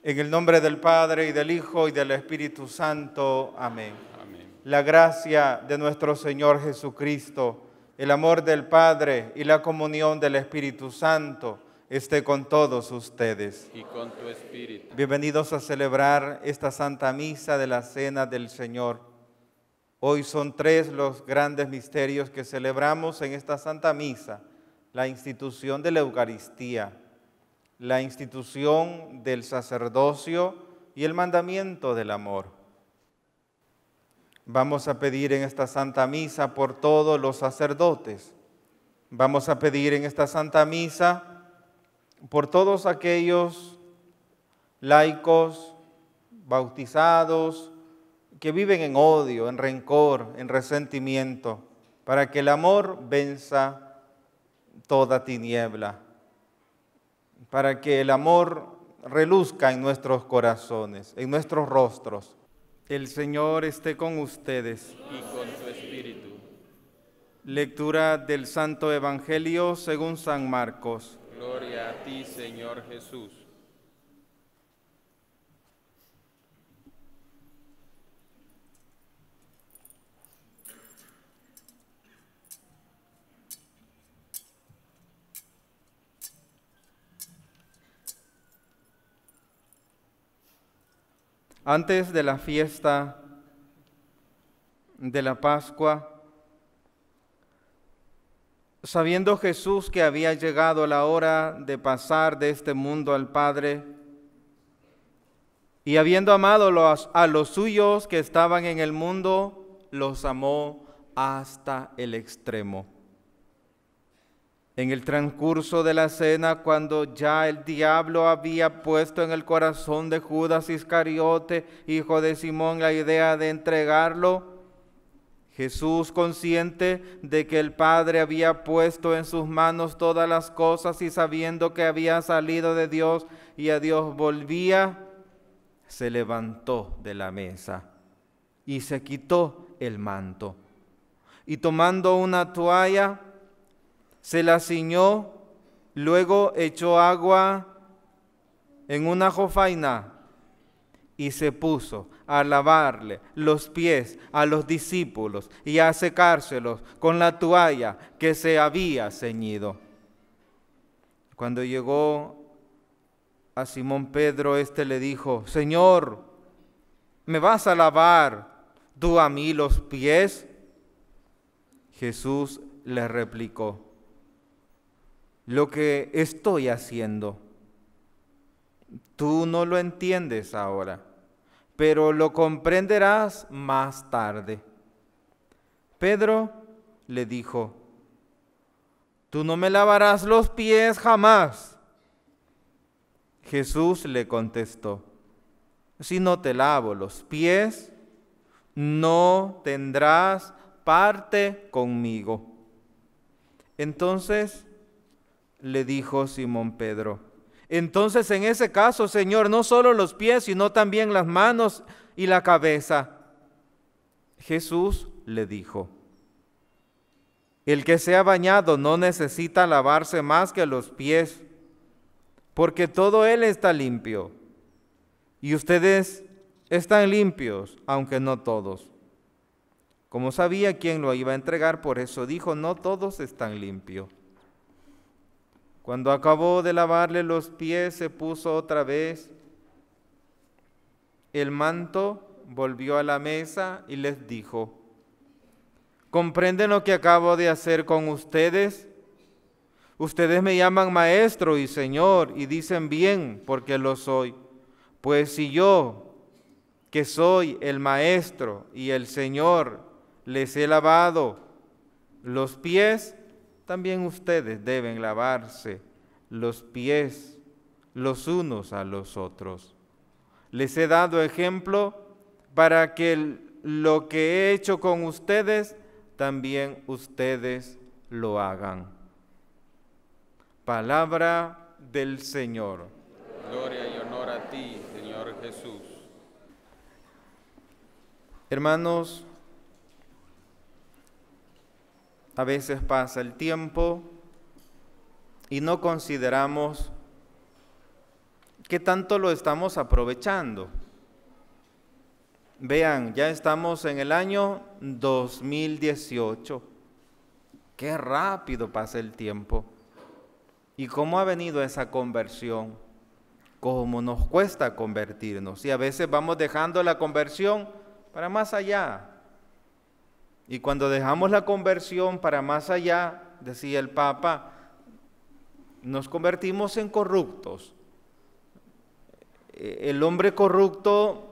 En el nombre del Padre, y del Hijo, y del Espíritu Santo. Amén. Amén. La gracia de nuestro Señor Jesucristo, el amor del Padre y la comunión del Espíritu Santo esté con todos ustedes. Y con tu espíritu. Bienvenidos a celebrar esta Santa Misa de la Cena del Señor. Hoy son 3 los grandes misterios que celebramos en esta Santa Misa: la institución de la Eucaristía, la institución del sacerdocio y el mandamiento del amor. Vamos a pedir en esta Santa Misa por todos los sacerdotes. Vamos a pedir en esta Santa Misa por todos aquellos laicos, bautizados, que viven en odio, en rencor, en resentimiento, para que el amor venza toda tiniebla, para que el amor reluzca en nuestros corazones, en nuestros rostros. El Señor esté con ustedes. Y con tu espíritu. Lectura del Santo Evangelio según San Marcos. Gloria a ti, Señor Jesús. Antes de la fiesta de la Pascua, sabiendo Jesús que había llegado la hora de pasar de este mundo al Padre, y habiendo amado a los suyos que estaban en el mundo, los amó hasta el extremo. En el transcurso de la cena, cuando ya el diablo había puesto en el corazón de Judas Iscariote, hijo de Simón, la idea de entregarlo, Jesús, consciente de que el Padre había puesto en sus manos todas las cosas y sabiendo que había salido de Dios y a Dios volvía, se levantó de la mesa y se quitó el manto. Y tomando una toalla, se la ciñó, luego echó agua en una jofaina y se puso a lavarle los pies a los discípulos y a secárselos con la toalla que se había ceñido. Cuando llegó a Simón Pedro, éste le dijo: Señor, ¿me vas a lavar tú a mí los pies? Jesús le replicó: lo que estoy haciendo, tú no lo entiendes ahora, pero lo comprenderás más tarde. Pedro le dijo: tú no me lavarás los pies jamás. Jesús le contestó: si no te lavo los pies, no tendrás parte conmigo. Entonces le dijo Simón Pedro: entonces en ese caso, Señor, no solo los pies, sino también las manos y la cabeza. Jesús le dijo: el que se ha bañado no necesita lavarse más que los pies, porque todo él está limpio. Y ustedes están limpios, aunque no todos. Como sabía quién lo iba a entregar, por eso dijo: no todos están limpios. Cuando acabó de lavarle los pies, se puso otra vez el manto, volvió a la mesa y les dijo: ¿comprenden lo que acabo de hacer con ustedes? Ustedes me llaman maestro y señor y dicen bien, porque lo soy. Pues si yo, que soy el maestro y el señor, les he lavado los pies, también ustedes deben lavarse los pies los unos a los otros. Les he dado ejemplo para que lo que he hecho con ustedes, también ustedes lo hagan. Palabra del Señor. Gloria y honor a ti, Señor Jesús. Hermanos, a veces pasa el tiempo y no consideramos ¿qué tanto lo estamos aprovechando? Vean, ya estamos en el año 2018. Qué rápido pasa el tiempo. ¿Y cómo ha venido esa conversión? ¿Cómo nos cuesta convertirnos? Y a veces vamos dejando la conversión para más allá. Y cuando dejamos la conversión para más allá, decía el Papa, nos convertimos en corruptos. El hombre corrupto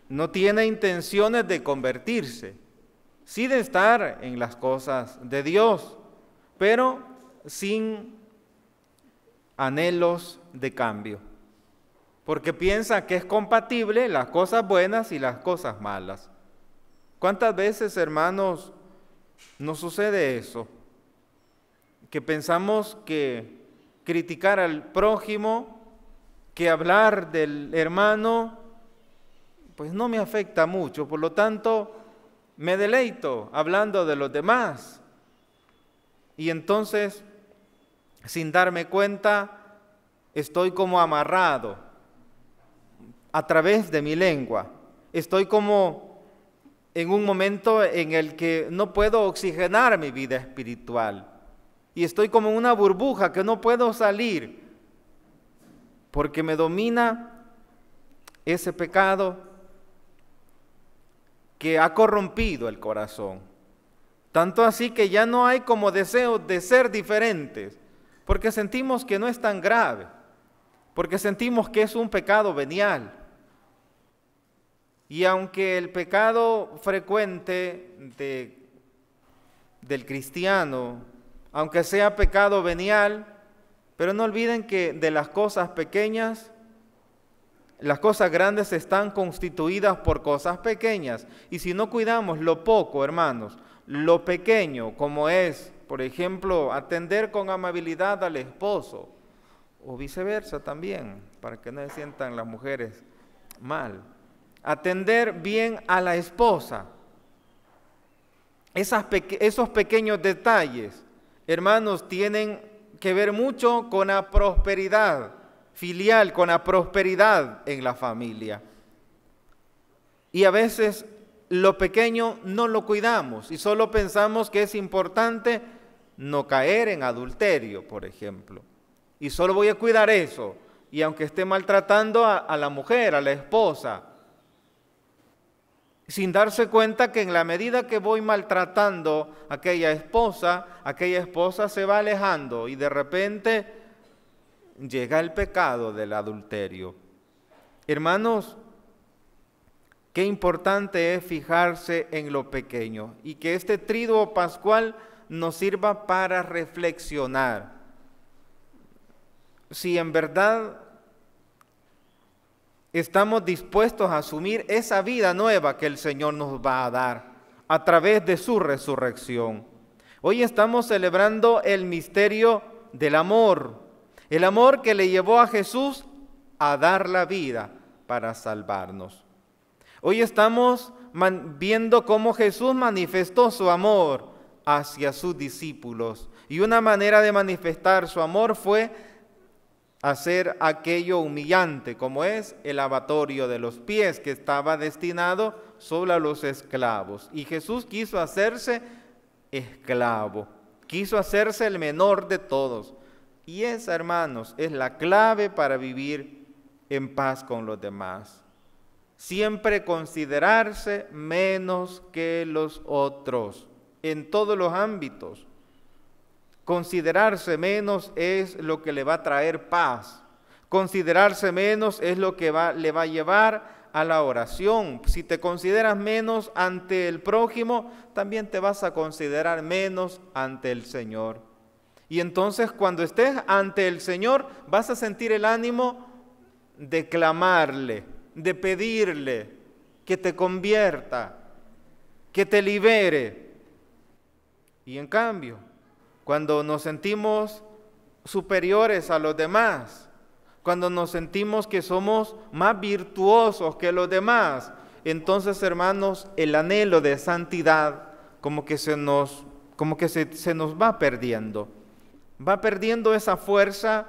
no tiene intenciones de convertirse, sí de estar en las cosas de Dios, pero sin anhelos de cambio, porque piensa que es compatible las cosas buenas y las cosas malas. ¿Cuántas veces, hermanos, nos sucede eso? Que pensamos que criticar al prójimo, que hablar del hermano, pues no me afecta mucho, por lo tanto me deleito hablando de los demás. Y entonces, sin darme cuenta, estoy como amarrado a través de mi lengua. Estoy como en un momento en el que no puedo oxigenar mi vida espiritual. Y estoy como en una burbuja que no puedo salir, porque me domina ese pecado que ha corrompido el corazón. Tanto así que ya no hay como deseo de ser diferentes, porque sentimos que no es tan grave, porque sentimos que es un pecado venial. Y aunque el pecado frecuente del cristiano, aunque sea pecado venial, pero no olviden que de las cosas pequeñas, las cosas grandes están constituidas por cosas pequeñas. Y si no cuidamos lo poco, hermanos, lo pequeño, como es, por ejemplo, atender con amabilidad al esposo, o viceversa también, para que no se sientan las mujeres mal. Atender bien a la esposa. Esos pequeños detalles, hermanos, tienen que ver mucho con la prosperidad filial, con la prosperidad en la familia. Y a veces lo pequeño no lo cuidamos y solo pensamos que es importante no caer en adulterio, por ejemplo. Y solo voy a cuidar eso. Y aunque esté maltratando a la mujer, a la esposa, sin darse cuenta que en la medida que voy maltratando a aquella esposa se va alejando y de repente llega el pecado del adulterio. Hermanos, qué importante es fijarse en lo pequeño y que este triduo pascual nos sirva para reflexionar. Si en verdad estamos dispuestos a asumir esa vida nueva que el Señor nos va a dar a través de su resurrección. Hoy estamos celebrando el misterio del amor. El amor que le llevó a Jesús a dar la vida para salvarnos. Hoy estamos viendo cómo Jesús manifestó su amor hacia sus discípulos. Y una manera de manifestar su amor fue hacer aquello humillante, como es el lavatorio de los pies, que estaba destinado solo a los esclavos. Y Jesús quiso hacerse esclavo, quiso hacerse el menor de todos. Y esa, hermanos, es la clave para vivir en paz con los demás. Siempre considerarse menos que los otros, en todos los ámbitos. Considerarse menos es lo que le va a traer paz. Considerarse menos es lo que le va a llevar a la oración. Si te consideras menos ante el prójimo, también te vas a considerar menos ante el Señor. Y entonces cuando estés ante el Señor vas a sentir el ánimo de clamarle, de pedirle que te convierta, que te libere. Y en cambio, cuando nos sentimos superiores a los demás, cuando nos sentimos que somos más virtuosos que los demás, entonces, hermanos, el anhelo de santidad como que se nos va perdiendo. Va perdiendo esa fuerza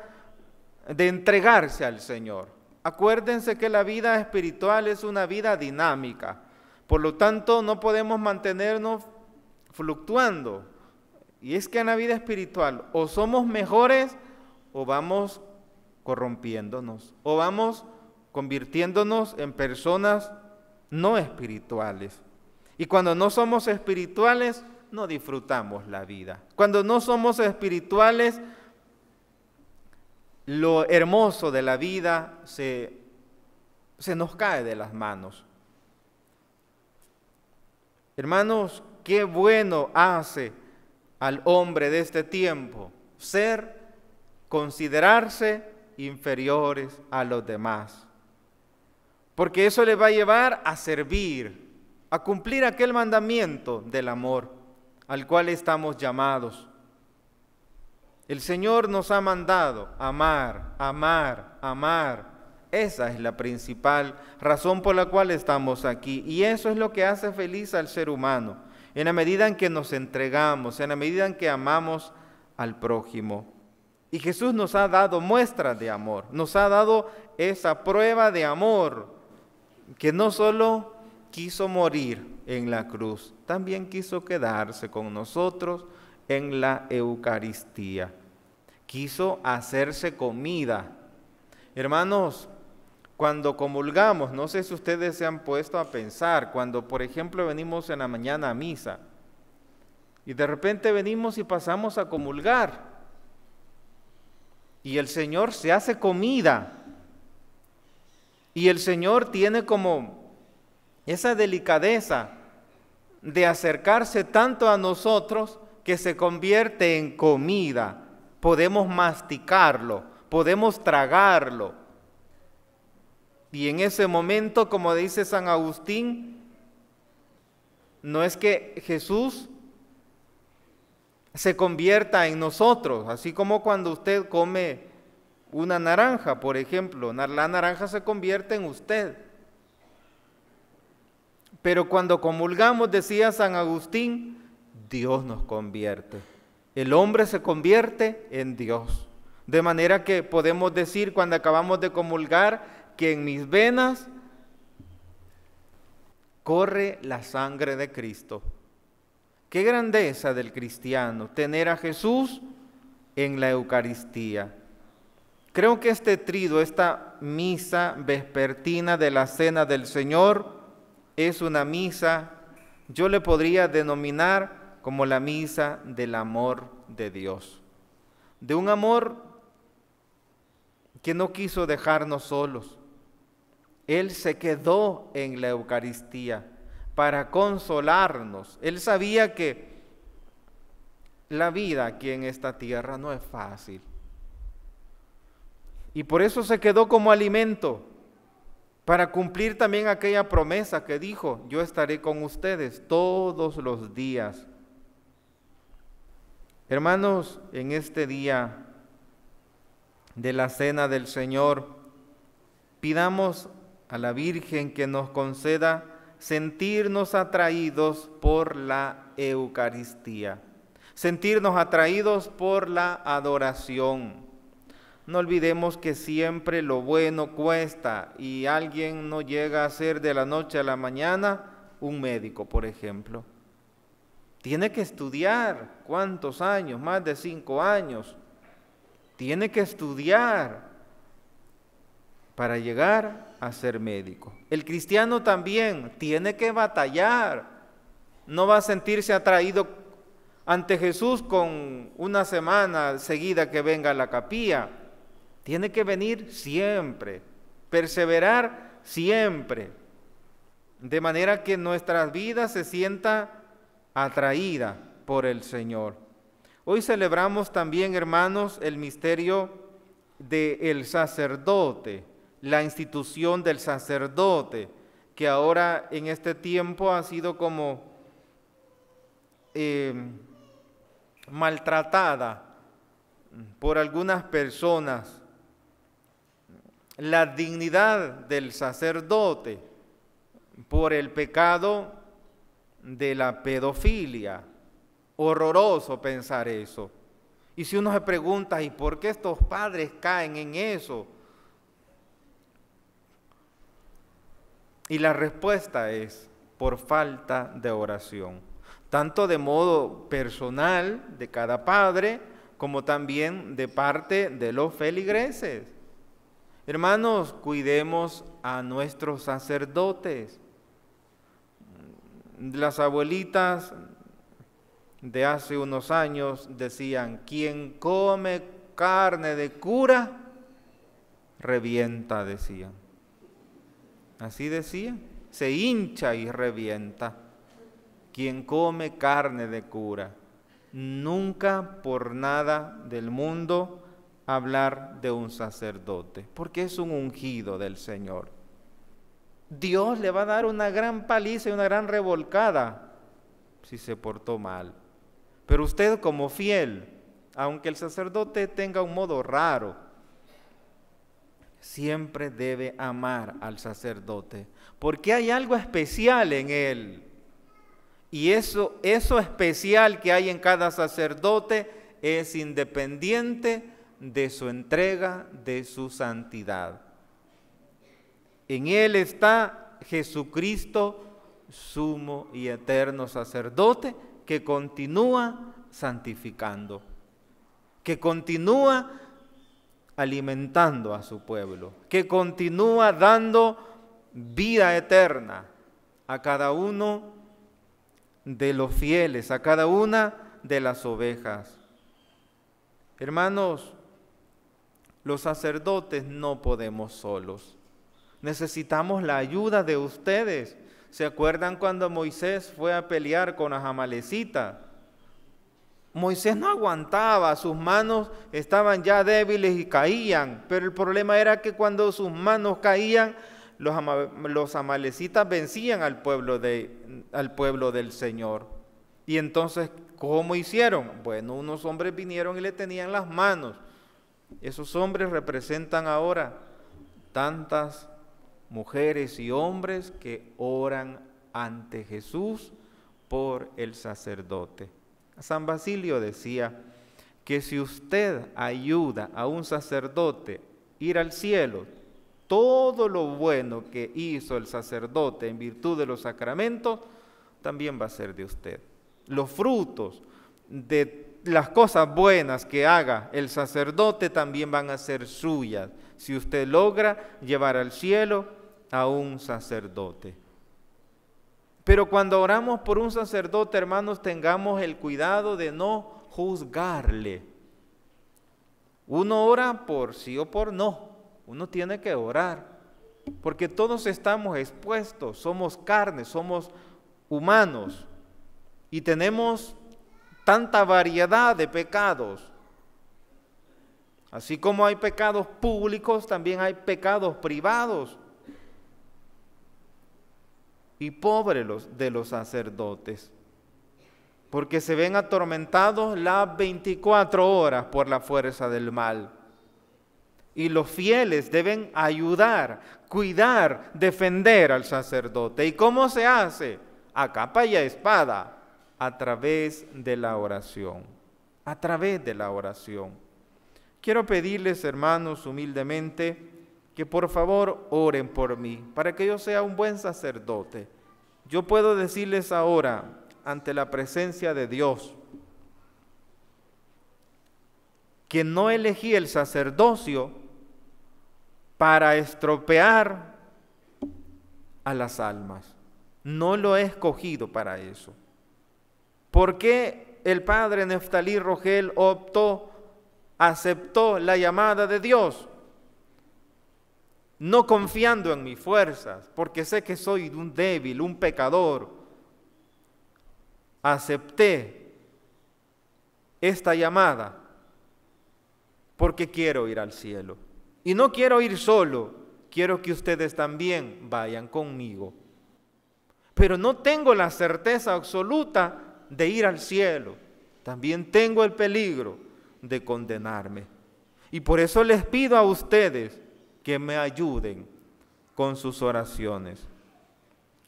de entregarse al Señor. Acuérdense que la vida espiritual es una vida dinámica, por lo tanto no podemos mantenernos fluctuando. Y es que en la vida espiritual o somos mejores o vamos corrompiéndonos, o vamos convirtiéndonos en personas no espirituales. Y cuando no somos espirituales, no disfrutamos la vida. Cuando no somos espirituales, lo hermoso de la vida se nos cae de las manos. Hermanos, qué bueno hace al hombre de este tiempo considerarse inferiores a los demás. Porque eso le va a llevar a servir, a cumplir aquel mandamiento del amor al cual estamos llamados. El Señor nos ha mandado amar, amar, amar. Esa es la principal razón por la cual estamos aquí. Y eso es lo que hace feliz al ser humano, en la medida en que nos entregamos, en la medida en que amamos al prójimo. Y Jesús nos ha dado muestras de amor, nos ha dado esa prueba de amor, que no solo quiso morir en la cruz, también quiso quedarse con nosotros en la Eucaristía. Quiso hacerse comida. Hermanos, cuando comulgamos, no sé si ustedes se han puesto a pensar, cuando por ejemplo venimos en la mañana a misa y de repente venimos y pasamos a comulgar y el Señor se hace comida y el Señor tiene como esa delicadeza de acercarse tanto a nosotros que se convierte en comida. Podemos masticarlo, podemos tragarlo. Y en ese momento, como dice San Agustín, no es que Jesús se convierta en nosotros, así como cuando usted come una naranja, por ejemplo, la naranja se convierte en usted. Pero cuando comulgamos, decía San Agustín, Dios nos convierte. El hombre se convierte en Dios. De manera que podemos decir cuando acabamos de comulgar que en mis venas corre la sangre de Cristo. Qué grandeza del cristiano, tener a Jesús en la Eucaristía. Creo que este trido, esta misa vespertina de la Cena del Señor, es una misa, yo le podría denominar como la misa del amor de Dios. De un amor que no quiso dejarnos solos. Él se quedó en la Eucaristía para consolarnos. Él sabía que la vida aquí en esta tierra no es fácil. Y por eso se quedó como alimento, para cumplir también aquella promesa que dijo, yo estaré con ustedes todos los días. Hermanos, en este día de la Cena del Señor, pidamos a la Virgen que nos conceda sentirnos atraídos por la Eucaristía, sentirnos atraídos por la adoración. No olvidemos que siempre lo bueno cuesta y alguien no llega a ser de la noche a la mañana un médico, por ejemplo. Tiene que estudiar, ¿cuántos años? Más de 5 años. Tiene que estudiar para llegar a ser médico. El cristiano también tiene que batallar. No va a sentirse atraído ante Jesús con una semana seguida que venga a la capilla. Tiene que venir siempre, perseverar siempre, de manera que nuestra vida se sienta atraída por el Señor. Hoy celebramos también, hermanos, el misterio del sacerdote, la institución del sacerdote, que ahora en este tiempo ha sido como maltratada por algunas personas. La dignidad del sacerdote por el pecado de la pedofilia. Horroroso pensar eso. Y si uno se pregunta, ¿y por qué estos padres caen en eso? Y la respuesta es por falta de oración, tanto de modo personal de cada padre, como también de parte de los feligreses. Hermanos, cuidemos a nuestros sacerdotes. Las abuelitas de hace unos años decían, quien come carne de cura, revienta, decían. Así decían, se hincha y revienta. Quien come carne de cura. Nunca por nada del mundo hablar de un sacerdote, porque es un ungido del Señor. Dios le va a dar una gran paliza y una gran revolcada si se portó mal. Pero usted como fiel, aunque el sacerdote tenga un modo raro, siempre debe amar al sacerdote, porque hay algo especial en él. Y eso especial que hay en cada sacerdote es independiente de su entrega, de su santidad. En él está Jesucristo, sumo y eterno sacerdote, que continúa santificando, que continúa alimentando a su pueblo, que continúa dando vida eterna a cada uno de los fieles, a cada una de las ovejas. Hermanos, los sacerdotes no podemos solos. Necesitamos la ayuda de ustedes. ¿Se acuerdan cuando Moisés fue a pelear con los amalecitas? Moisés no aguantaba, sus manos estaban ya débiles y caían, pero el problema era que cuando sus manos caían, los amalecitas vencían al pueblo del Señor. Y entonces, ¿cómo hicieron? Bueno, unos hombres vinieron y le tenían las manos. Esos hombres representan ahora tantas mujeres y hombres que oran ante Jesús por el sacerdote. San Basilio decía que si usted ayuda a un sacerdote a ir al cielo, todo lo bueno que hizo el sacerdote en virtud de los sacramentos, también va a ser de usted. Los frutos de las cosas buenas que haga el sacerdote también van a ser suyas, si usted logra llevar al cielo a un sacerdote. Pero cuando oramos por un sacerdote, hermanos, tengamos el cuidado de no juzgarle. Uno ora por sí o por no. Uno tiene que orar, porque todos estamos expuestos, somos carne, somos humanos y tenemos tanta variedad de pecados. Así como hay pecados públicos, también hay pecados privados. Y pobres de los sacerdotes, porque se ven atormentados las 24 horas por la fuerza del mal. Y los fieles deben ayudar, cuidar, defender al sacerdote. ¿Y cómo se hace? A capa y a espada, a través de la oración. A través de la oración. Quiero pedirles, hermanos, humildemente, que por favor oren por mí, para que yo sea un buen sacerdote. Yo puedo decirles ahora, ante la presencia de Dios, que no elegí el sacerdocio para estropear a las almas. No lo he escogido para eso. ¿Por qué el padre Neftalí Rogel aceptó la llamada de Dios? No confiando en mis fuerzas, porque sé que soy un débil, un pecador. Acepté esta llamada porque quiero ir al cielo. Y no quiero ir solo, quiero que ustedes también vayan conmigo. Pero no tengo la certeza absoluta de ir al cielo. También tengo el peligro de condenarme. Y por eso les pido a ustedes que me ayuden con sus oraciones.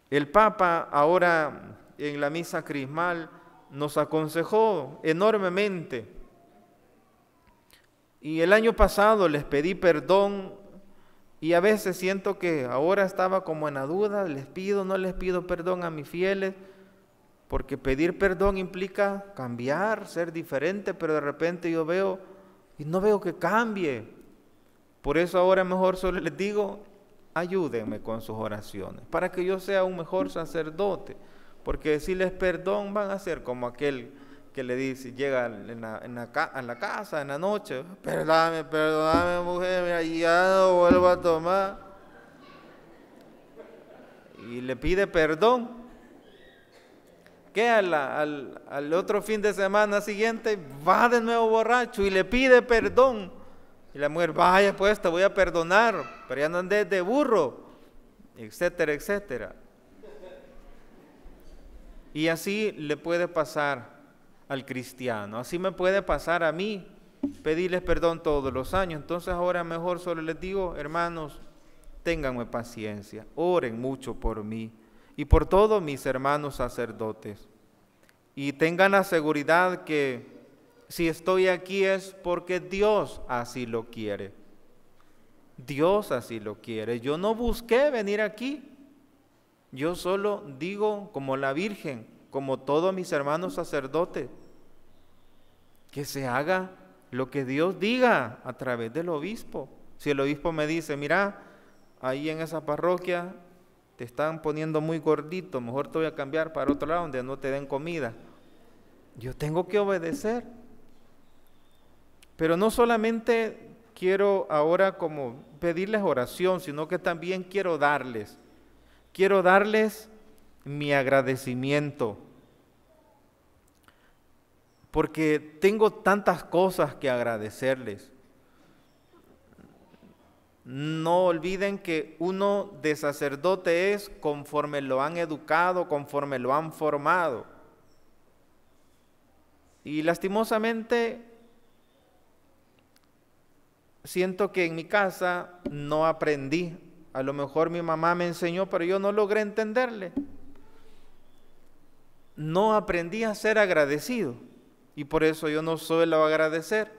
El Papa ahora en la misa crismal nos aconsejó enormemente Y el año pasado les pedí perdón y a veces siento que ahora estaba como en la duda, les pido, no les pido perdón a mis fieles, porque pedir perdón implica cambiar, ser diferente, pero de repente yo veo y no veo que cambie. Por eso ahora mejor solo les digo, ayúdenme con sus oraciones, para que yo sea un mejor sacerdote, porque decirles perdón van a ser como aquel que le dice, llega a la casa en la noche, perdóname mujer, mira, ya no vuelvo a tomar, y le pide perdón, que al otro fin de semana siguiente va de nuevo borracho y le pide perdón, y la mujer, vaya pues te voy a perdonar, pero ya no andes de burro, etcétera, etcétera. Y así le puede pasar al cristiano, así me puede pasar a mí, pedirles perdón todos los años. Entonces ahora mejor solo les digo, hermanos, ténganme paciencia, oren mucho por mí y por todos mis hermanos sacerdotes. Y tengan la seguridad que si estoy aquí es porque Dios así lo quiere. Dios así lo quiere. Yo no busqué venir aquí. Yo solo digo como la Virgen, como todos mis hermanos sacerdotes, que se haga lo que Dios diga a través del obispo. Si el obispo me dice, mira, ahí en esa parroquia te están poniendo muy gordito, mejor te voy a cambiar para otro lado donde no te den comida. Yo tengo que obedecer. Pero no solamente quiero ahora como pedirles oración, sino que también quiero darles mi agradecimiento. Porque tengo tantas cosas que agradecerles. No olviden que uno de sacerdote es conforme lo han educado, conforme lo han formado. Y lastimosamente siento que en mi casa no aprendí. A lo mejor mi mamá me enseñó, pero yo no logré entenderle. No aprendí a ser agradecido y por eso yo no suelo agradecer.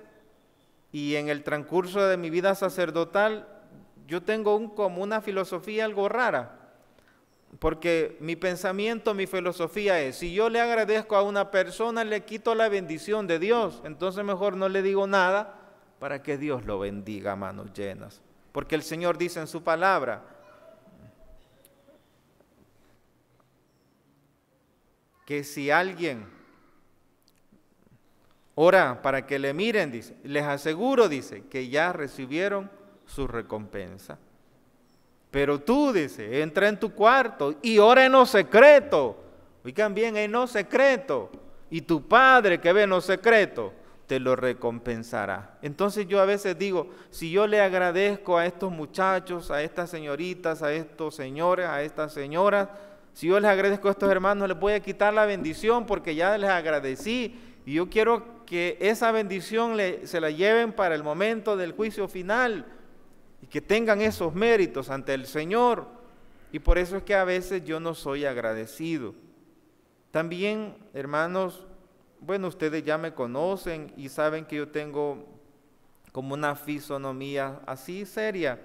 Y en el transcurso de mi vida sacerdotal, yo tengo como una filosofía algo rara, porque mi pensamiento, mi filosofía es, si yo le agradezco a una persona, le quito la bendición de Dios, entonces mejor no le digo nada para que Dios lo bendiga a manos llenas. Porque el Señor dice en su palabra que si alguien ora para que le miren, dice, les aseguro, dice, que ya recibieron su recompensa. Pero tú, dice, entra en tu cuarto y ora en lo secreto. Oigan bien, en lo secreto. Y tu Padre que ve en lo secreto te lo recompensará. Entonces yo a veces digo, si yo le agradezco a estos muchachos, a estas señoritas, a estos señores, a estas señoras, si yo les agradezco a estos hermanos, les voy a quitar la bendición porque ya les agradecí. Y yo quiero que esa bendición se la lleven para el momento del juicio final y que tengan esos méritos ante el Señor. Y por eso es que a veces yo no soy agradecido. También, hermanos, bueno, ustedes ya me conocen y saben que yo tengo como una fisonomía así seria,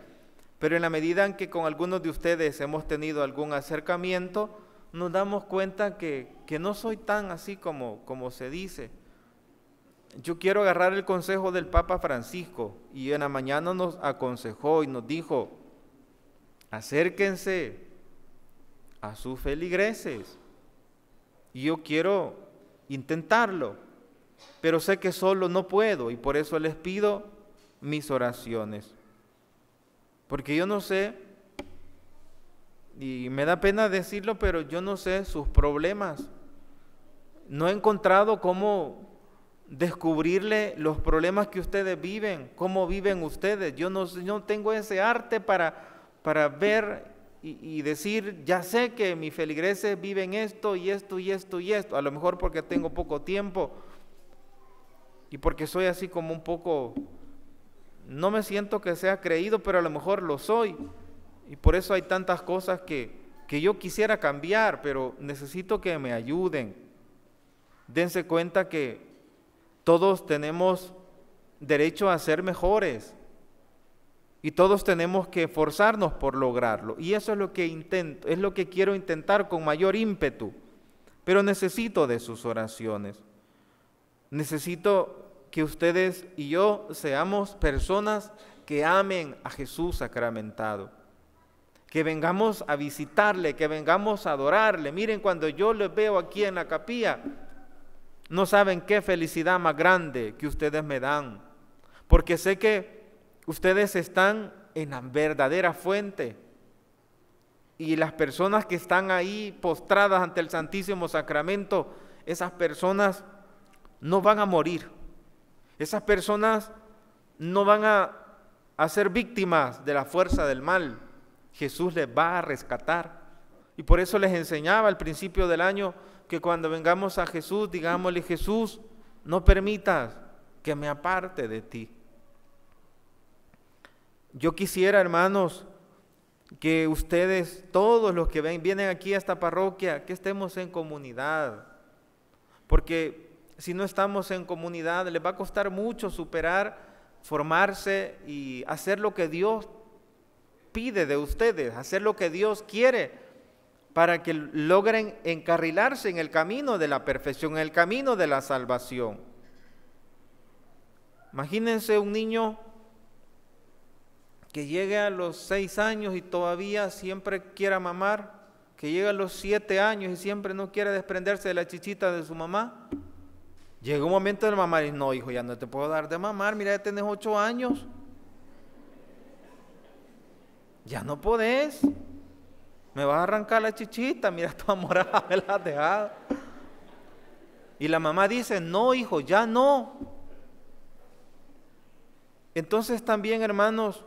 pero en la medida en que con algunos de ustedes hemos tenido algún acercamiento, nos damos cuenta que no soy tan así como se dice. Yo quiero agarrar el consejo del Papa Francisco y en la mañana nos aconsejó y nos dijo, acérquense a sus feligreses. Y yo quiero intentarlo, pero sé que solo no puedo y por eso les pido mis oraciones. Porque yo no sé, y me da pena decirlo, pero yo no sé sus problemas. No he encontrado cómo descubrirle los problemas que ustedes viven, cómo viven ustedes. Yo no tengo ese arte para ver y decir, ya sé que mis feligreses viven esto y esto y esto y esto. A lo mejor porque tengo poco tiempo y porque soy así como un poco, no me siento que sea creído, pero a lo mejor lo soy. Y por eso hay tantas cosas que yo quisiera cambiar, pero necesito que me ayuden. Dense cuenta que todos tenemos derecho a ser mejores. Y todos tenemos que esforzarnos por lograrlo. Y eso es lo que intento, es lo que quiero intentar con mayor ímpetu. Pero necesito de sus oraciones. Necesito que ustedes y yo seamos personas que amen a Jesús sacramentado. Que vengamos a visitarle, que vengamos a adorarle. Miren, cuando yo les veo aquí en la capilla, no saben qué felicidad más grande que ustedes me dan. Porque sé que ustedes están en la verdadera fuente y las personas que están ahí postradas ante el Santísimo Sacramento, esas personas no van a morir. Esas personas no van a ser víctimas de la fuerza del mal. Jesús les va a rescatar. Y por eso les enseñaba al principio del año que cuando vengamos a Jesús, digámosle: Jesús, no permitas que me aparte de ti. Yo quisiera, hermanos, que ustedes, todos los que vienen aquí a esta parroquia, que estemos en comunidad. Porque si no estamos en comunidad, les va a costar mucho superar, formarse y hacer lo que Dios pide de ustedes, hacer lo que Dios quiere para que logren encarrilarse en el camino de la perfección, en el camino de la salvación. Imagínense un niño que llegue a los 6 años y todavía siempre quiera mamar, que llegue a los 7 años y siempre no quiere desprenderse de la chichita de su mamá. Llega un momento de la mamá y dice: no, hijo, ya no te puedo dar de mamar, mira, ya tenés 8 años. Ya no podés. Me vas a arrancar la chichita, mira, toda morada, me la has dejado. Y la mamá dice: no, hijo, ya no. Entonces también, hermanos,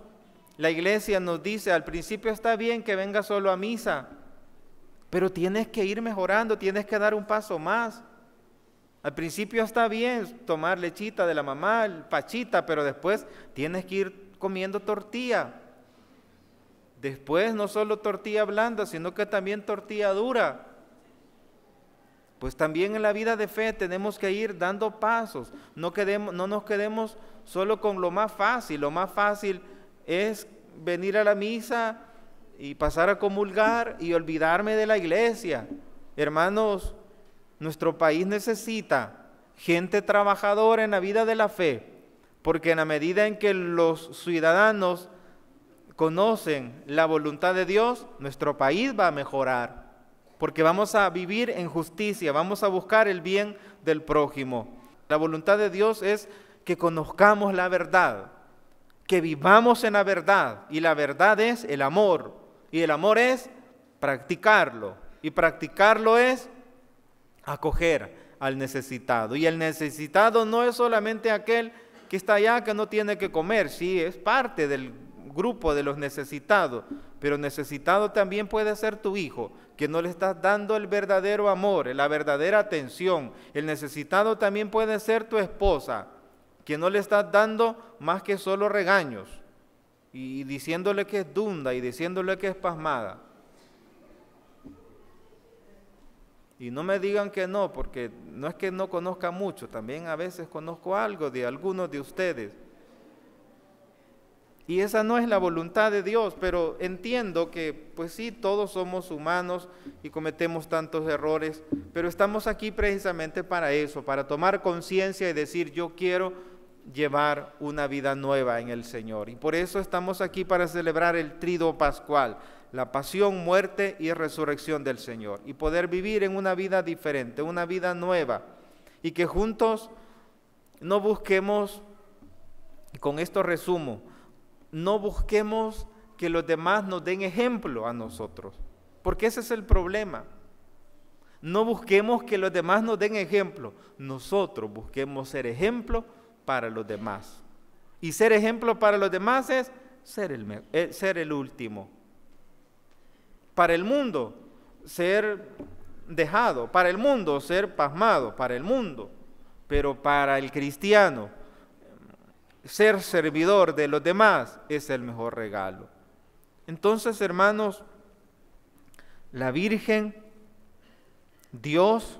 la iglesia nos dice: al principio está bien que vengas solo a misa, pero tienes que ir mejorando, tienes que dar un paso más. Al principio está bien tomar lechita de la mamá, el pachita, pero después tienes que ir comiendo tortilla. Después no solo tortilla blanda, sino que también tortilla dura. Pues también en la vida de fe tenemos que ir dando pasos. No nos quedemos solo con lo más fácil. Lo más fácil es venir a la misa y pasar a comulgar y olvidarme de la iglesia. Hermanos, nuestro país necesita gente trabajadora en la vida de la fe, porque en la medida en que los ciudadanos conocen la voluntad de Dios, nuestro país va a mejorar, porque vamos a vivir en justicia, vamos a buscar el bien del prójimo. La voluntad de Dios es que conozcamos la verdad, que vivamos en la verdad, y la verdad es el amor, y el amor es practicarlo, y practicarlo es acoger al necesitado. Y el necesitado no es solamente aquel que está allá que no tiene que comer, sí, es parte del grupo de los necesitados, pero necesitado también puede ser tu hijo, que no le estás dando el verdadero amor, la verdadera atención. El necesitado también puede ser tu esposa, que no le estás dando más que solo regaños, y diciéndole que es dunda, y diciéndole que es pasmada. Y no me digan que no, porque no es que no conozca mucho, también a veces conozco algo de algunos de ustedes. Y esa no es la voluntad de Dios, pero entiendo que, pues sí, todos somos humanos y cometemos tantos errores, pero estamos aquí precisamente para eso, para tomar conciencia y decir: yo quiero llevar una vida nueva en el Señor. Y por eso estamos aquí para celebrar el Tríduo Pascual, la pasión, muerte y resurrección del Señor, y poder vivir en una vida diferente, una vida nueva, y que juntos no busquemos, y con esto resumo, no busquemos que los demás nos den ejemplo a nosotros, porque ese es el problema. No busquemos que los demás nos den ejemplo, nosotros busquemos ser ejemplo para los demás. Y ser ejemplo para los demás es ser el último. Para el mundo, ser dejado, para el mundo, ser pasmado, para el mundo, pero para el cristiano, ser servidor de los demás es el mejor regalo. Entonces, hermanos, la Virgen, Dios,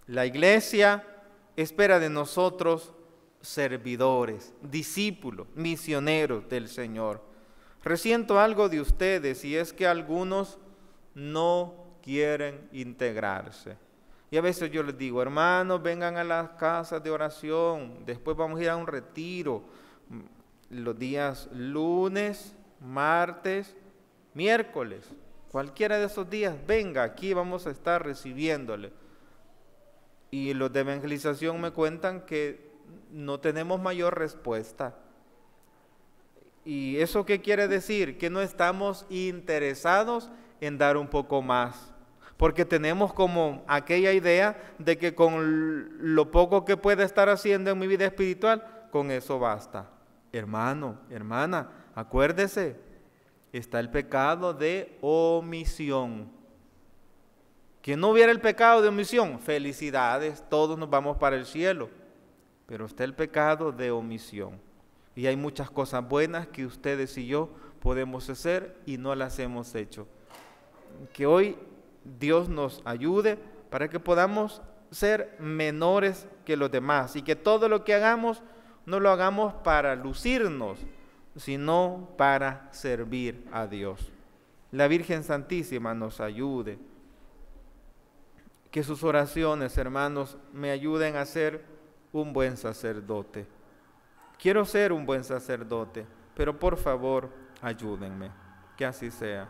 la Iglesia, espera de nosotros servidores, discípulos, misioneros del Señor. Resiento algo de ustedes y es que algunos no quieren integrarse. Y a veces yo les digo, hermanos, vengan a las casas de oración, después vamos a ir a un retiro, los días lunes, martes, miércoles, cualquiera de esos días, venga, aquí vamos a estar recibiéndole. Y los de evangelización me cuentan que no tenemos mayor respuesta. ¿Y eso qué quiere decir? Que no estamos interesados en dar un poco más. Porque tenemos como aquella idea de que con lo poco que pueda estar haciendo en mi vida espiritual, con eso basta. Hermano, hermana, acuérdese, está el pecado de omisión. Que no hubiera el pecado de omisión, felicidades, todos nos vamos para el cielo. Pero está el pecado de omisión. Y hay muchas cosas buenas que ustedes y yo podemos hacer y no las hemos hecho. Que hoy Dios nos ayude para que podamos ser menores que los demás y que todo lo que hagamos no lo hagamos para lucirnos, sino para servir a Dios. La Virgen Santísima nos ayude. Que sus oraciones, hermanos, me ayuden a ser un buen sacerdote. Quiero ser un buen sacerdote, pero por favor, ayúdenme. Que así sea.